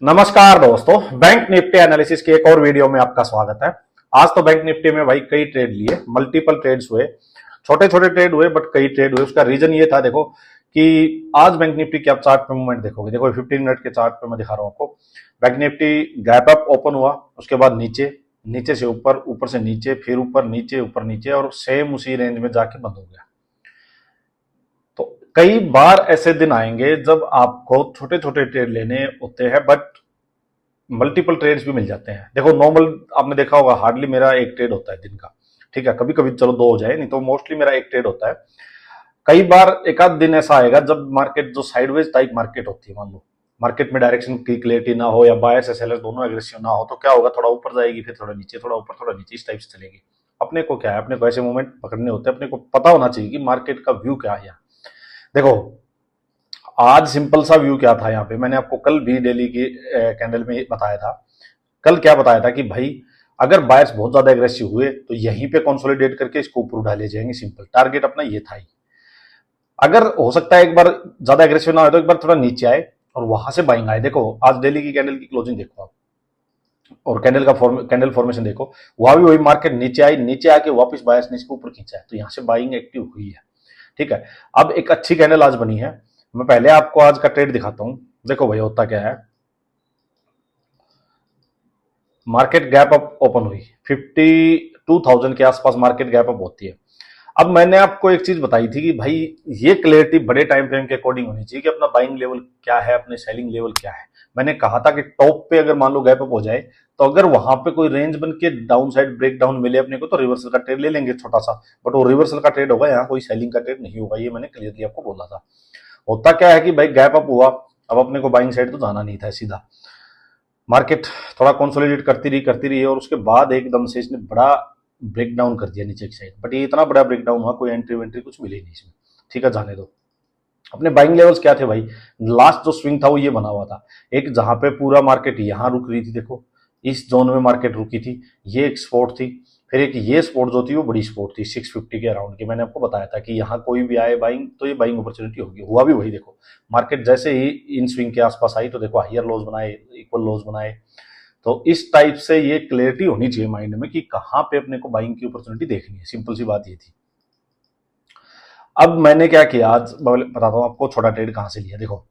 नमस्कार दोस्तों, bank Nifty analysis के एक और वीडियो में आपका स्वागत है। आज तो बैंक निफ्टी में भाई कई ट्रेड लिए, मल्टीपल ट्रेड्स हुए, छोटे छोटे ट्रेड हुए बट कई ट्रेड हुए। उसका रीजन ये था, देखो कि आज बैंक निफ्टी के आप चार्ट पे मूवमेंट देखोगे। देखो 15 मिनट के चार्ट पे मैं दिखा रहा हूं आपको। Bank Nifty gap up open हुआ, उसके बाद नीचे, नीचे से ऊपर, ऊपर से नीचे, फिर ऊपर नीचे और सेम उसी रेंज में जाके बंद हो गया। तो कई बार ऐसे दिन आएंगे जब आपको छोटे छोटे ट्रेड लेने होते हैं बट मल्टीपल ट्रेड्स भी मिल जाते हैं। देखो नॉर्मल आपने देखा होगा, हार्डली मेरा एक ट्रेड होता है दिन का, ठीक है। कभी कभी चलो दो हो जाए, नहीं तो मोस्टली मेरा एक ट्रेड होता है। कई बार एक आध दिन ऐसा आएगा जब मार्केट जो साइडवेज टाइप मार्केट होती है, मान लो मार्केट में डायरेक्शन की क्लियरिटी ना हो या बायर्स या सेलर्स दोनों एग्रेसिव ना हो, तो क्या होगा, थोड़ा ऊपर जाएगी, फिर थोड़ा नीचे, थोड़ा ऊपर थोड़ा नीचे, इस टाइप से चलेगी। अपने को क्या है, अपने को ऐसे मूवमेंट पकड़ने होते हैं, अपने को पता होना चाहिए कि मार्केट का व्यू क्या है। यहाँ देखो आज सिंपल सा व्यू क्या था, यहाँ पे मैंने आपको कल भी डेली की कैंडल में बताया था। कल क्या बताया था कि भाई अगर बायर्स बहुत ज्यादा एग्रेसिव हुए तो यहीं पे कंसोलिडेट करके इसको ऊपर उठा ले जाएंगे। सिंपल टारगेट अपना ये था ही। अगर हो सकता है एक बार ज्यादा एग्रेसिव ना हो तो एक बार थोड़ा नीचे आए और वहां से बाइंग आए। देखो आज डेली की कैंडल की क्लोजिंग देखो आप, और कैंडल फॉर्मेशन देखो, वहां भी वही मार्केट नीचे आई, नीचे आके वापस बायर्स ने इसको ऊपर खींचा है, तो यहां से बाइंग एक्टिव हुई है, ठीक है। अब एक अच्छी कैंडल आज बनी है। मैं पहले आपको आज का ट्रेड दिखाता हूं। देखो भाई होता क्या है, मार्केट गैप अप ओपन हुई 52,000 के आसपास मार्केट गैप अप होती है। अब मैंने आपको एक चीज बताई थी कि भाई ये क्लियरिटी बड़े टाइम फ्रेम के अकॉर्डिंग होनी चाहिए कि अपना बाइंग लेवल क्या है, अपने सेलिंग लेवल क्या है। मैंने कहा था कि टॉप पे अगर मान लो गैप अप हो जाए तो अगर वहां पे कोई रेंज बन के डाउन साइड ब्रेक डाउन मिले अपने को तो रिवर्सल का ट्रेड ले लेंगे छोटा सा, बट वो रिवर्सल का ट्रेड होगा, यहाँ कोई सेलिंग का ट्रेड नहीं होगा। ये मैंने क्लियरली आपको बोला था। होता क्या है कि भाई गैप अप हुआ, अब अपने को बाइंग साइड तो जाना नहीं था, सीधा मार्केट थोड़ा कंसोलिडेट करती रही और उसके बाद एकदम से इसने बड़ा ब्रेक डाउन कर दिया नीचे की साइड। बट ये इतना बड़ा ब्रेक डाउन हुआ, कोई एंट्री वेंट्री कुछ मिली नहीं इसमें, ठीक है, जाने दो। अपने बाइंग लेवल्स क्या थे भाई, लास्ट जो स्विंग था वो ये बना हुआ था। एक जहां पे पूरा मार्केट यहां रुक रही थी, देखो इस जोन में मार्केट रुकी थी, ये एक स्पॉट थी। फिर एक ये स्पॉट जो थी वो बड़ी स्पॉट थी 650 के अराउंड की। मैंने आपको बताया था कि यहाँ कोई भी आए बाइंग तो ये बाइंग अपॉर्चुनिटी होगी। हुआ भी वही, देखो मार्केट जैसे ही इन स्विंग के आसपास आई तो देखो हायर लोज बनाए, इक्वल लोज बनाए। तो इस टाइप से ये क्लियरिटी होनी चाहिए माइंड में कि कहां पे अपने को बाइंग की अपॉर्चुनिटी देखनी है। सिंपल सी बात ये थी। अब मैंने क्या किया, आज बताता हूं आपको छोटा ट्रेड कहां से लिया। देखो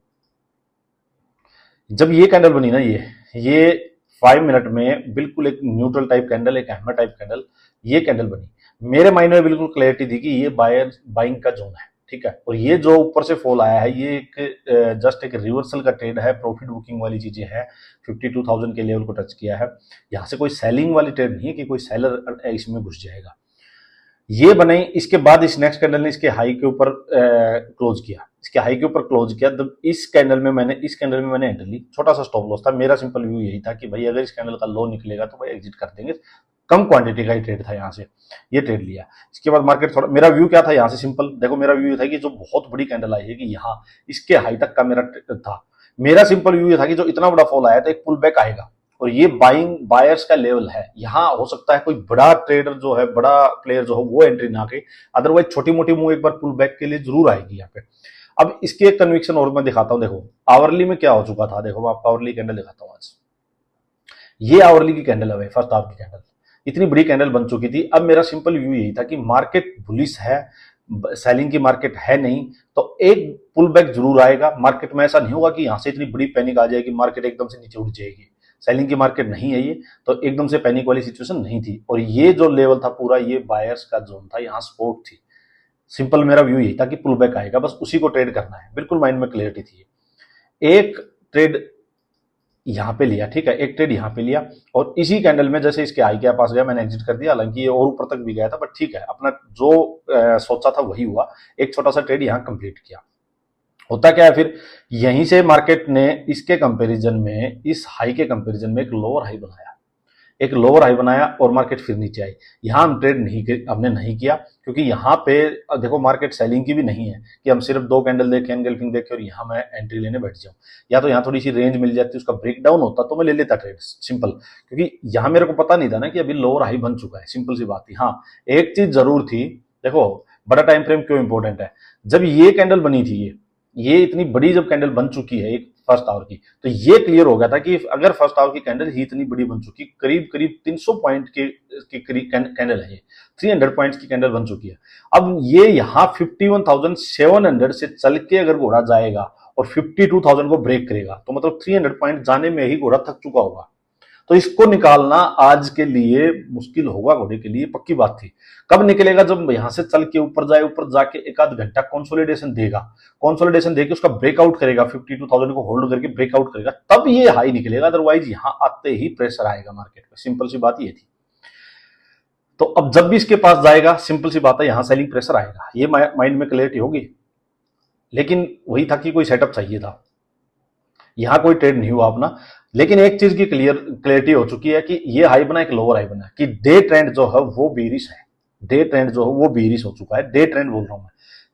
जब ये कैंडल बनी ना, ये 5 मिनट में बिल्कुल एक न्यूट्रल टाइप कैंडल, एक हैमर टाइप कैंडल, ये कैंडल बनी। मेरे माइंड में बिल्कुल क्लैरिटी थी कि ये बायर बाइंग का जोन है, ठीक है। और ये जो ऊपर से फॉल आया है ये एक जस्ट एक रिवर्सल का ट्रेड है, प्रॉफिट बुकिंग वाली चीजें हैं। 52,000 के लेवल को टच किया है, यहां से कोई सेलिंग वाली ट्रेड नहीं है कि कोई सेलर इसमें घुस जाएगा। ये बने, इसके बाद इस नेक्स्ट कैंडल ने इसके हाई के ऊपर क्लोज किया, इसके हाई के ऊपर क्लोज किया। तो इस कैंडल में मैंने एंटर ली, छोटा सा स्टॉप लॉस था। मेरा सिंपल व्यू यही था कि भाई अगर इस कैंडल का लो निकलेगा तो भाई एग्जिट कर देंगे। कम क्वांटिटी का ही ट्रेड था, यहाँ से ये ट्रेड लिया। इसके बाद मार्केट थोड़ा, मेरा व्यू क्या था यहाँ से, सिंपल देखो मेरा व्यू था कि जो बहुत बड़ी कैंडल आई है कि यहाँ इसके हाई तक का मेरा सिंपल व्यू ये था कि जो इतना बड़ा फॉल आया था एक पुल बैक आएगा और ये बाइंग बायर्स का लेवल है। यहां हो सकता है कोई बड़ा ट्रेडर जो है, बड़ा प्लेयर जो है वो एंट्री ना करे, अदरवाइज छोटी मोटी मूव एक बार पुल बैक के लिए जरूर आएगी यहाँ पे। अब इसकी एक कन्विक्शन और मैं दिखाता हूं। देखो आवरली में क्या हो चुका था, देखो मैं आपको आवरली कैंडल दिखाता हूं आज। ये आवरली की कैंडल है, फर्स्ट हाफ की कैंडल, इतनी बड़ी कैंडल बन चुकी थी। अब मेरा सिंपल व्यू यही था कि मार्केट बुलिश है, सेलिंग की मार्केट है नहीं, तो एक पुल बैक जरूर आएगा। मार्केट में ऐसा नहीं होगा कि यहां से इतनी बड़ी पैनिक आ जाएगी, मार्केट एकदम से नीचे उठ जाएगी। सेलिंग की मार्केट नहीं है ये, तो एकदम से पैनिक वाली सिचुएशन नहीं थी। और ये जो लेवल था पूरा, ये बायर्स का जोन था, यहाँ सपोर्ट थी। सिंपल मेरा व्यू यही था कि पुल बैक आएगा, बस उसी को ट्रेड करना है, बिल्कुल माइंड में क्लियरिटी थी। एक ट्रेड यहां पे लिया, ठीक है, एक ट्रेड यहां पे लिया और इसी कैंडल में जैसे इसके हाई के पास गया मैंने एग्जिट कर दिया। हालांकि ये और ऊपर तक भी गया था, बट ठीक है, अपना जो सोचा था वही हुआ। एक छोटा सा ट्रेड यहां कंप्लीट किया। होता क्या है फिर, यहीं से मार्केट ने इसके कंपैरिजन में, इस हाई के कंपैरिजन में एक लोअर हाई बनाया, एक लोअर हाई बनाया और मार्केट फिर नीचे आई। यहां हम ट्रेड हमने नहीं किया, क्योंकि यहां पे देखो मार्केट सेलिंग की भी नहीं है कि हम सिर्फ दो कैंडल देखें, एनगल्फिंग देखें और यहां मैं एंट्री लेने बैठ जाऊं। या तो यहां थोड़ी सी रेंज मिल जाती, उसका ब्रेकडाउन होता तो मैं ले लेता ट्रेड, सिंपल। क्योंकि यहां मेरे को पता नहीं था ना कि अभी लोअर हाई बन चुका है, सिंपल सी बात थी। हाँ एक चीज जरूर थी, देखो बड़ा टाइम फ्रेम क्यों इंपॉर्टेंट है। जब ये कैंडल बनी थी, ये इतनी बड़ी जब कैंडल बन चुकी है, एक फर्स्ट आवर की। तो ये क्लियर हो गया था कि अगर फर्स्ट आवर की कैंडल ही इतनी बड़ी बन चुकी, करीब करीब 300 पॉइंट की करीब कैंडल है, ये 300 पॉइंट्स की कैंडल बन चुकी है। अब ये यहाँ 51,700 से चल के अगर घोड़ा जाएगा और 52,000 को ब्रेक करेगा तो मतलब 300 पॉइंट जाने में ही घोड़ा थक चुका होगा। तो इसको निकालना आज के लिए मुश्किल होगा घोड़े के लिए, पक्की बात थी। कब निकलेगा? जब यहां से चल के ऊपर जाए, ऊपर जाके एक आध घंटा कंसोलिडेशन देगा, कंसोलिडेशन देके उसका ब्रेकआउट करेगा, 52,000 को होल्ड करके ब्रेकआउट करेगा, तब ये हाई निकलेगा। अदरवाइज यहां आते ही प्रेशर आएगा मार्केट में। सिंपल सी बात ये थी। तो अब जब भी इसके पास जाएगा, सिंपल सी बात है, यहां सेलिंग प्रेशर आएगा। ये माइंड में क्लियरिटी होगी। लेकिन वही था कि कोई सेटअप चाहिए था, यहां कोई ट्रेड नहीं हुआ अपना। लेकिन एक चीज की क्लियरिटी हो चुकी है कि ये हाई बना, एक लोअर हाई बना, कि डे ट्रेंड जो है वो बीरिश है। डे ट्रेंड जो है वो बीरिश हो चुका है। डे ट्रेंड बोल रहा हूं मैं।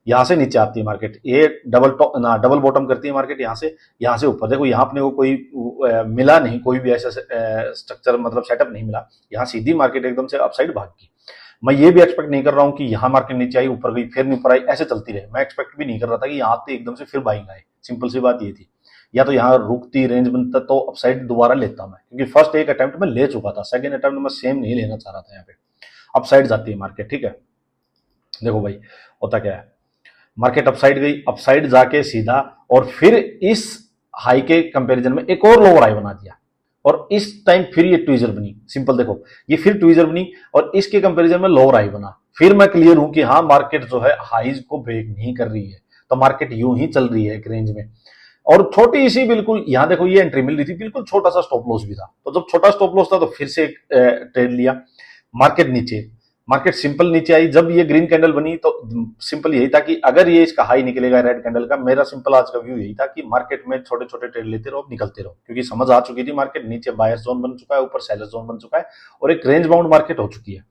यहां से नीचे आती है मार्केट, ये डबल बॉटम करती है मार्केट, यहां से ऊपर। देखो यहां अपने को कोई मिला नहीं, कोई भी ऐसा स्ट्रक्चर मतलब सेटअप नहीं मिला। यहां सीधी मार्केट एकदम से अपसाइड भाग गई। मैं ये भी एक्सपेक्ट नहीं कर रहा हूं कि यहां मार्केट नीचे आई, ऊपर गई, फिर ऊपर आई, ऐसे चलती रहे। मैं एक्सपेक्ट भी नहीं कर रहा था कि यहां आते एकदम से फिर बाइंग आए। सिंपल सी बात ये थी। या तो यहां रुकती, रेंज बनता, तो अपसाइड दोबारा लेता मैं, क्योंकि फर्स्ट एक अटेम्प्ट में ले चुका था, सेकंड अटेम्प्ट में सेम नहीं लेना चाह रहा था। यहाँ पे अपसाइड जाती है मार्केट, ठीक है। देखो भाई होता क्या है, मार्केट अपसाइड गई, अपसाइड जाके सीधा, और फिर इस हाई के कंपैरिजन में एक और लोअर हाई बना दिया, और इस टाइम फिर ये ट्वीजर बनी। सिंपल देखो, ये फिर ट्वीजर बनी और इसके कंपैरिजन में लोअर हाई बना। फिर मैं क्लियर हूं कि हाँ मार्केट जो है हाईज को ब्रेक नहीं कर रही है, तो मार्केट यूं ही चल रही है एक रेंज में। और छोटी सी बिल्कुल, यहां देखो ये एंट्री मिल रही थी, बिल्कुल छोटा सा स्टॉप लॉस भी था। तो जब छोटा स्टॉप लॉस था तो फिर से एक ट्रेड लिया। मार्केट नीचे, मार्केट सिंपल नीचे आई। जब ये ग्रीन कैंडल बनी तो सिंपल यही था कि अगर ये इसका हाई निकलेगा रेड कैंडल का, मेरा सिंपल आज का व्यू यही था कि मार्केट में छोटे छोटे ट्रेड लेते रहो, निकलते रहो, क्योंकि समझ आ चुकी थी मार्केट नीचे बायर जोन बन चुका है, ऊपर सेलर जोन बन चुका है, और एक रेंज बाउंड मार्केट हो चुकी है।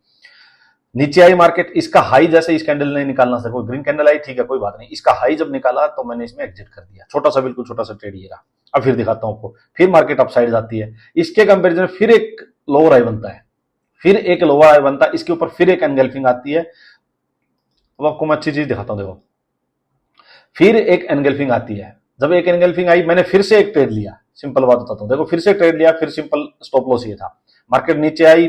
नीचे आई मार्केट, इसका हाई जैसे इस कैंडल ने निकालना था, ग्रीन कैंडल आई, ठीक है कोई बात नहीं, इसका हाई जब निकाला तो मैंने इसमें एग्जिट कर दिया। छोटा सा, बिल्कुल छोटा सा ट्रेड ये रहा। अब फिर दिखाता हूं आपको, फिर मार्केट अपसाइड जाती है, इसके कंपैरिजन फिर एक लोअर हाई बनता है, फिर एक लोअर हाई बनता है, इसके ऊपर फिर एक एनगल्फिंग आती है। अब आपको मैं अच्छी चीज दिखाता हूं, देखो फिर एक एनगल्फिंग आती है। जब एक एनगल्फिंग आई, मैंने फिर से एक ट्रेड लिया। सिंपल बात बताता हूं, देखो फिर से ट्रेड लिया, फिर सिंपल स्टॉप लॉस ये था। मार्केट नीचे आई,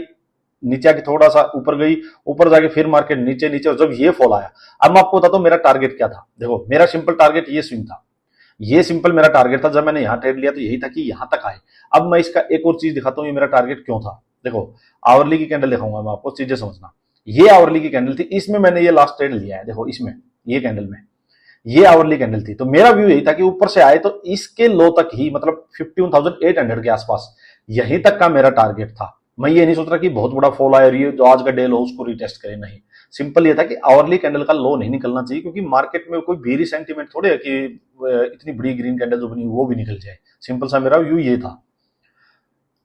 नीचे आके थोड़ा सा ऊपर गई, ऊपर जाके फिर मार्केट नीचे नीचे, और जब ये फॉल आया, अब मैं आपको बताता हूं मेरा टारगेट क्या था। देखो मेरा सिंपल टारगेट ये स्विंग था, ये सिंपल मेरा टारगेट था। जब मैंने यहां ट्रेड लिया तो यही था कि यहां तक आए। अब मैं इसका एक और चीज दिखाता हूं, ये मेरा टारगेट क्यों था। देखो आवरली की कैंडल दिखाऊंगा मैं आपको, चीजें समझना। ये आवरली की कैंडल थी, इसमें मैंने ये लास्ट ट्रेड लिया है। देखो इसमें, ये कैंडल में, ये आवरली कैंडल थी। तो मेरा व्यू यही था कि ऊपर से आए तो इसके लो तक ही, मतलब 51,800 के आसपास, यहीं तक का मेरा टारगेट था। मैं ये नहीं सोच रहा कि बहुत बड़ा फॉल आया और ये जो आज का डे लो उसको रिटेस्ट करे, नहीं। सिंपल ये था कि आवरली कैंडल का लो नहीं निकलना चाहिए, क्योंकि मार्केट में कोई बेरी सेंटीमेंट थोड़े है कि इतनी बड़ी ग्रीन कैंडल जो बनी वो भी निकल जाए। सिंपल सा मेरा व्यू ये था।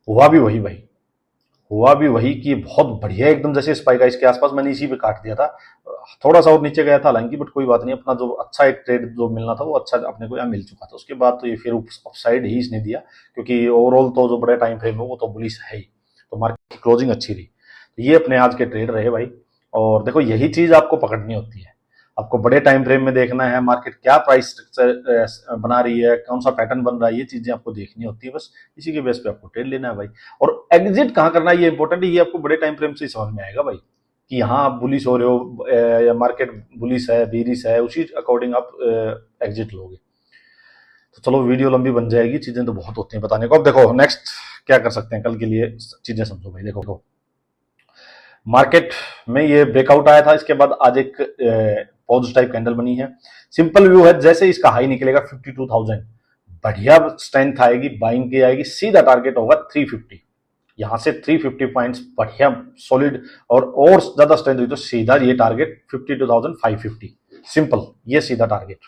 हुआ भी वही भाई, हुआ भी वही कि बहुत बढ़िया एकदम जैसे स्पाइक इसके आसपास, मैंने इसी पे काट दिया था। थोड़ा सा और नीचे गया था हालांकि, बट कोई बात नहीं, अपना जो अच्छा एक ट्रेड जो मिलना था वो अच्छा अपने को यहाँ मिल चुका था। उसके बाद तो ये फिर अपसाइड ही इसने दिया, क्योंकि ओवरऑल तो जो बड़े टाइम फ्रेम है वो तो बुलिश है ही। तो मार्केट की क्लोजिंग अच्छी रही। तो ये अपने आज के ट्रेड रहे भाई। और देखो यही चीज आपको पकड़नी होती है, आपको बड़े टाइम फ्रेम में देखना है मार्केट क्या प्राइस स्ट्रक्चर बना रही है, कौन सा पैटर्न बन रहा है, ये चीजें आपको देखनी होती है। बस इसी के बेस पे आपको ट्रेड लेना है भाई। और एग्जिट कहाँ करना है ये इंपॉर्टेंट है, ये आपको बड़े टाइम फ्रेम से समझ में आएगा भाई, कि यहाँ आप बुलिश हो रहे हो या मार्केट बुलिश है, बेरिश है, उसी अकॉर्डिंग आप एग्जिट लोगे। तो चलो वीडियो लंबी बन जाएगी, चीजें तो बहुत होती हैं बताने को। अब देखो नेक्स्ट क्या कर सकते हैं कल के लिए, चीजें समझो भाई। देखो मार्केट में ये ब्रेकआउट आया था, इसके बाद आज एक पॉज टाइप कैंडल बनी है। सिंपल व्यू है, जैसे इसका हाई निकलेगा 52,000, बढ़िया स्ट्रेंथ आएगी, बाइंग की आएगी, सीधा टारगेट होगा 350। यहां से 350 पॉइंट्स बढ़िया सॉलिड, और ज्यादा स्ट्रेंथ हुई तो सीधा ये टारगेट 52,550। सिंपल, ये सीधा टारगेट।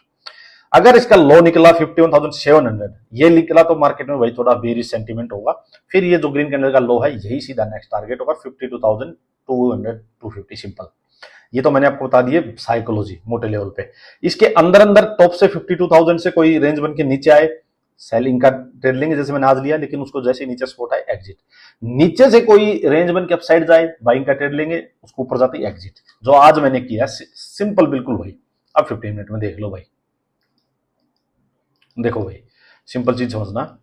अगर इसका लो निकला 51,700, ये निकला तो मार्केट में वही थोड़ा बेरिश सेंटीमेंट होगा। फिर ये जो ग्रीन कैंडल का लो है यही सीधा नेक्स्ट टारगेट होगा 52,200 250। सिंपल, ये तो मैंने आपको बता दिए साइकोलॉजी मोटे लेवल पे। इसके अंदर अंदर टॉप से 52,000 से कोई रेंज बन के नीचे आए, सेलिंग का ट्रेड लेंगे, जैसे मैंने आज लिया, लेकिन उसको जैसे नीचे सपोर्ट आए एग्जिट। नीचे से कोई रेंज बन के अपसाइड जाए, बाइंग का ट्रेड लेंगे, उसको ऊपर जाते ही एग्जिट, जो आज मैंने किया। सिंपल बिल्कुल भाई। अब 15 मिनट में देख लो भाई, देखो भाई सिंपल चीज समझना,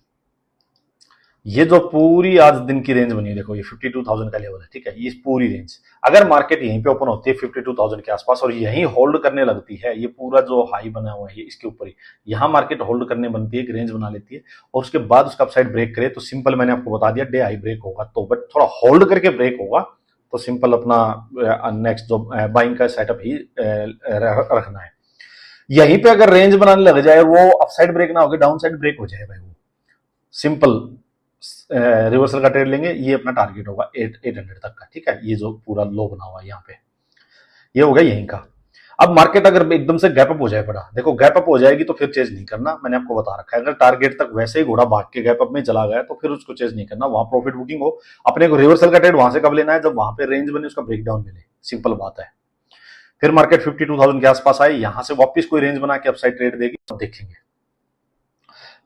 ये जो पूरी आज दिन की रेंज बनी है, देखो ये 52,000 का लेवल है, ठीक है, ये पूरी रेंज अगर मार्केट यहीं पे ओपन होती है 52,000 के आसपास और यहीं होल्ड करने लगती है, ये पूरा जो हाई बना हुआ है ये इसके ऊपर ही, यहां मार्केट होल्ड करने बनती है, एक रेंज बना लेती है और उसके बाद उसका अपसाइड ब्रेक करे तो सिंपल मैंने आपको बता दिया डे हाई ब्रेक होगा, तो बट थोड़ा होल्ड करके ब्रेक होगा तो सिंपल अपना नेक्स्ट जो बाइंग का सेटअप ही रखना है। यहीं पे अगर रेंज बनाने लग जाए, वो अपसाइड ब्रेक ना होकर डाउन साइड ब्रेक हो जाए भाई, वो सिंपल रिवर्सल का ट्रेड लेंगे, ये अपना टारगेट होगा 800 तक का, ठीक है, ये जो पूरा लो बना हुआ है यहाँ पे, ये हो गया यहीं का। अब मार्केट अगर एकदम से गैप अप हो जाए बड़ा, देखो गैप अप हो जाएगी तो फिर चेज नहीं करना, मैंने आपको बता रखा है, अगर टारगेट तक वैसे ही घोड़ा भाग के गैप अप में चला गया तो फिर उसको चेज नहीं करना, वहां प्रॉफिट बुकिंग हो, अपने को रिवर्सल का ट्रेड वहां से कब लेना है, जब वहां पे रेंज बने उसका ब्रेकडाउन मिले, सिंपल बात है। फिर मार्केट 52,000 के आसपास आए, यहां से वापस कोई रेंज बना के अपसाइड ट्रेड देगी तो देखेंगे।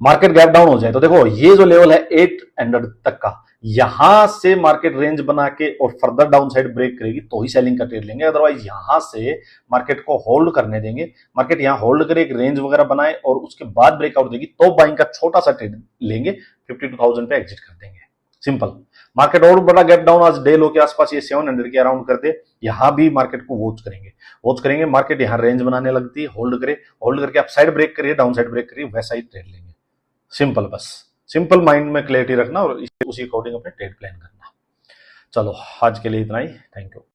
मार्केट गैप डाउन हो जाए तो देखो ये जो लेवल है 800 तक का, यहां से मार्केट रेंज बना के और फर्दर डाउन साइड ब्रेक करेगी तो ही सेलिंग का ट्रेड लेंगे, अदरवाइज यहां से मार्केट को होल्ड करने देंगे, मार्केट यहां होल्ड करे, एक रेंज वगैरह बनाए और उसके बाद ब्रेकआउट देगी तो बाइंग का छोटा सा ट्रेड लेंगे, 52,000 पे एग्जिट कर देंगे, सिंपल। मार्केट और बड़ा गैप डाउन आज डे लो के आसपास ये 700 के अराउंड कर दे, यहां भी मार्केट को वॉच करेंगे, मार्केट यहां रेंज बनाने लगती है, होल्ड करे, होल्ड करके अप साइड ब्रेक करिए, डाउन साइड ब्रेक करिए, वैसा ही ट्रेड लेंगे, सिंपल। बस सिंपल माइंड में क्लैरिटी रखना और उसी अकॉर्डिंग अपने ट्रेड प्लान करना। चलो आज के लिए इतना ही, थैंक यू।